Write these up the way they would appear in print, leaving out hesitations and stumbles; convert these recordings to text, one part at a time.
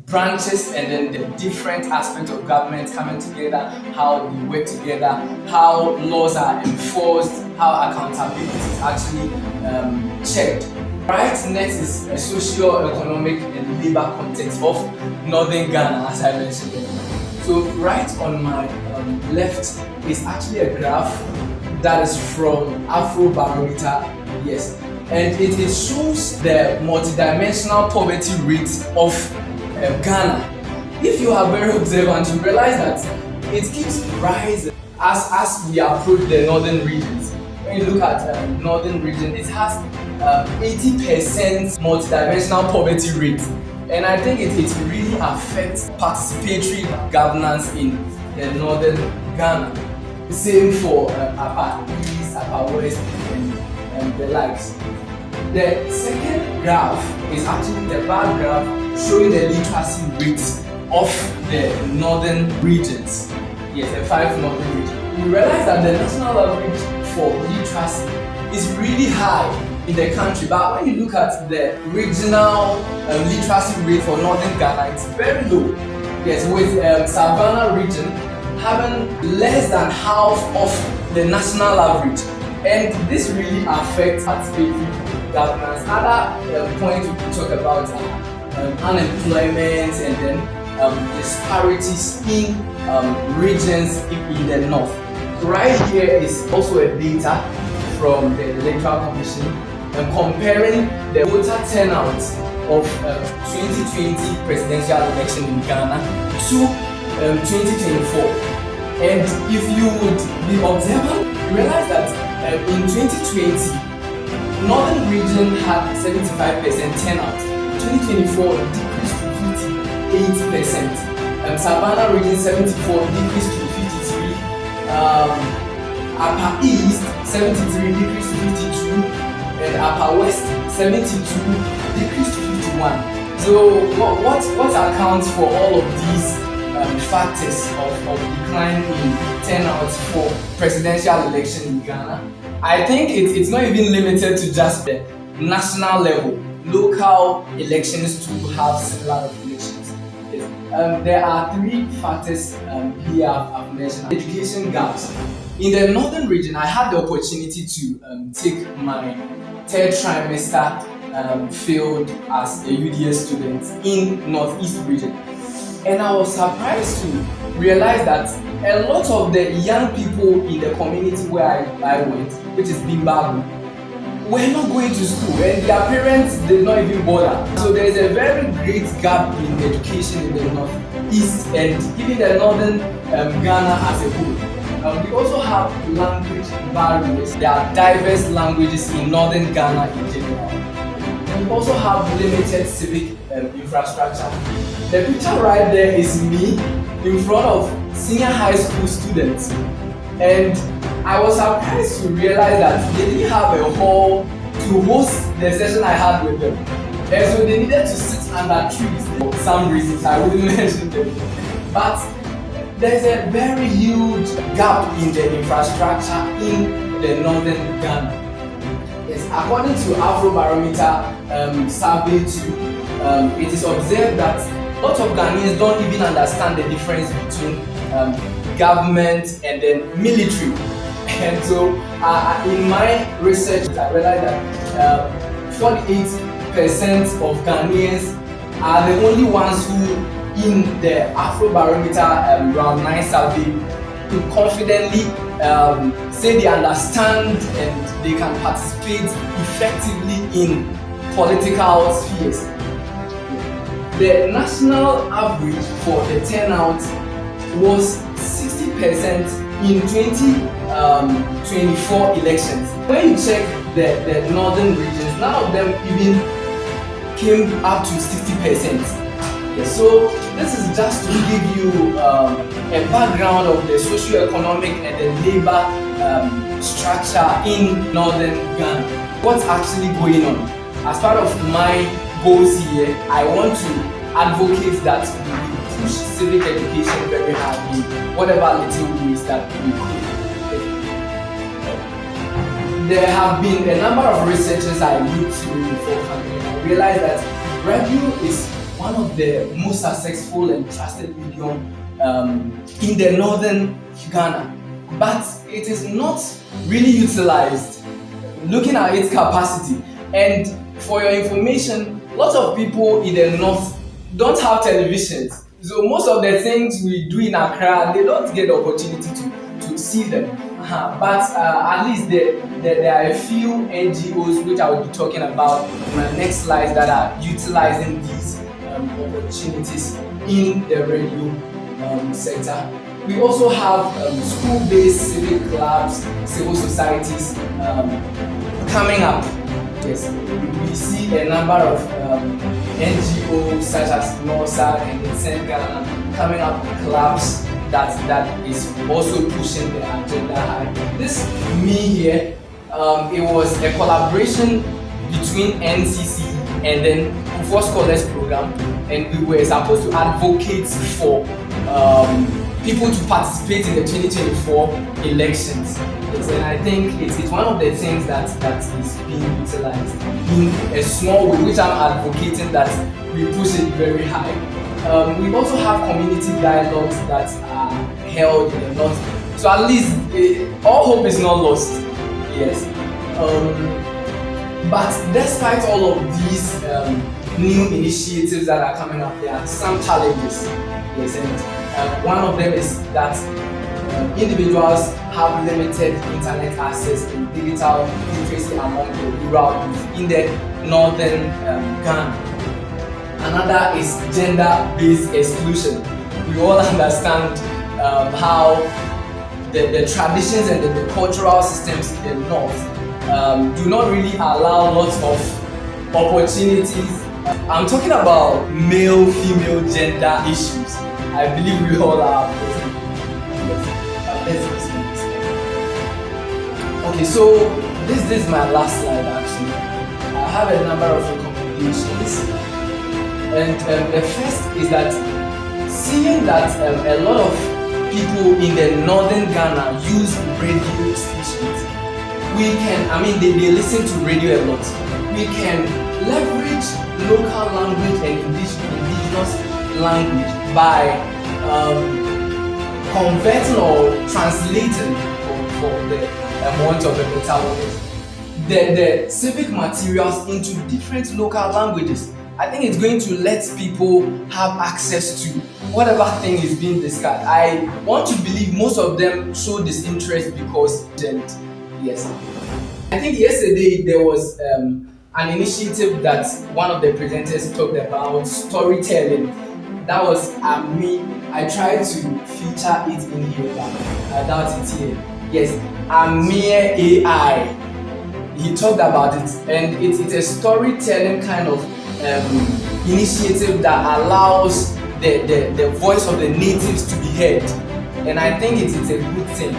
branches and then the different aspects of government coming together, how they work together, how laws are enforced, how accountability is actually checked. Rightness is a socio-economic and labor context of northern Ghana, as I mentioned earlier. So right on my left is actually a graph that is from Afrobarometer, yes, and it shows the multidimensional poverty rate of Ghana. If you are very observant, you realize that it keeps rising as we approach the northern regions. When you look at northern region, it has 80% multidimensional poverty rate, and I think it really affects participatory governance in the northern Ghana. Same for Upper East, Upper West, and the likes. The second graph is actually the bar graph showing the literacy rates of the northern regions. Yes, the 5 northern regions. We realize that the national average for literacy is really high in the country, but when you look at the regional literacy rate for northern Ghana, it's very low. Yes, with Savannah region having less than half of the national average, and this really affects participatory governance. Other points we could talk about are unemployment and then disparities in regions in the north. Right here is also a data from the Electoral Commission comparing the voter turnout of 2020 presidential election in Ghana to 2024. And if you would be observant, you realize that in 2020, northern region had 75% turnout. 2024 decreased to 58%. Savannah region 74 decreased to 53. Upper East 73 decreased to 52, and Upper West 72 decreased to 51. So what accounts for all of these factors of decline in turnout for presidential election in Ghana? I think it's not even limited to just the national level. Local elections too have similar elections. Yes. There are 3 factors here I've mentioned. Education gaps. In the northern region, I had the opportunity to take my 3rd trimester field as a UDS student in Northeast region. And I was surprised to realize that a lot of the young people in the community where I went, which is Bimbagu, were not going to school, and their parents did not even bother. So there is a very great gap in education in the northeast and even the northern Ghana as a whole. We also have language barriers. There are diverse languages in northern Ghana in general. And we also have limited civic infrastructure. The picture right there is me in front of senior high school students, and I was surprised to realize that they didn't have a hall to host the session I had with them, and so they needed to sit under trees for some reasons I wouldn't mention them. But there's a very huge gap in the infrastructure in the northern Ghana. Yes, according to Afrobarometer survey 2, it is observed that lots of Ghanaians don't even understand the difference between government and then military. And so in my research, I realized that 48% of Ghanaians are the only ones who, in the Afrobarometer round 9 survey, to confidently say they understand and they can participate effectively in political spheres. The national average for the turnout was 60% in 2024 elections. When you check the northern regions, none of them even came up to 60%. So this is just to give you a background of the socio-economic and the labor structure in northern Ghana. What's actually going on? As part of my goals here, I want to advocate that we push civic education very hard in whatever little ways that we could. There have been a number of researchers I looked through before campaign. I realized that revenue is one of the most successful and trusted medium in the northern Ghana, but it is not really utilized looking at its capacity. And for your information, lots of people in the north don't have televisions, so most of the things we do in Accra, they don't get the opportunity to see them. But at least there are a few NGOs which I will be talking about in my next slides that are utilizing these opportunities in the radio sector. We also have school-based civic clubs, civil societies coming up. Yes, we see a number of NGOs such as NORSAC and Deepened Ghana coming up with clubs that is also pushing the agenda high. This me here, it was a collaboration between NCC and then Kufuor Scholars program, and we were supposed to advocate for people to participate in the 2024 elections. Yes, and I think it's one of the things that is being utilized in a small way, which I'm advocating that we push it very high. We also have community dialogues that are held in the north, so at least all hope is not lost. Yes, but despite all of these new initiatives that are coming up, there are some challenges. Yes, and one of them is that individuals have limited internet access and digital literacy among the rural youth in the northern Ghana. Another is gender-based exclusion. We all understand how the traditions and the cultural systems in the north do not really allow lots of opportunities. I'm talking about male-female gender issues. I believe we all are. Okay, so this is my last slide actually. I have a number of recommendations. And the first is that seeing that a lot of people in the northern Ghana use radio stations, we can, they listen to radio a lot. We can leverage local language and indigenous language by converting or translating, for the want of a better word, the civic materials into different local languages. I think it's going to let people have access to whatever thing is being discussed. I want to believe most of them show this interest because, yes. I think yesterday there was an initiative that one of the presenters talked about, storytelling. That was me. I tried to feature it in here, but I doubt it here. Yes, Amir AI. He talked about it, and it's a storytelling kind of initiative that allows the voice of the natives to be heard, and I think it's a good thing.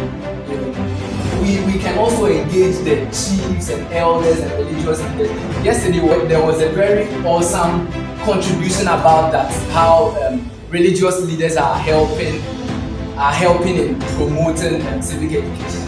We can also engage the chiefs and elders and religious leaders. Yesterday there was a very awesome contribution about that, how religious leaders are helping in promoting civic education.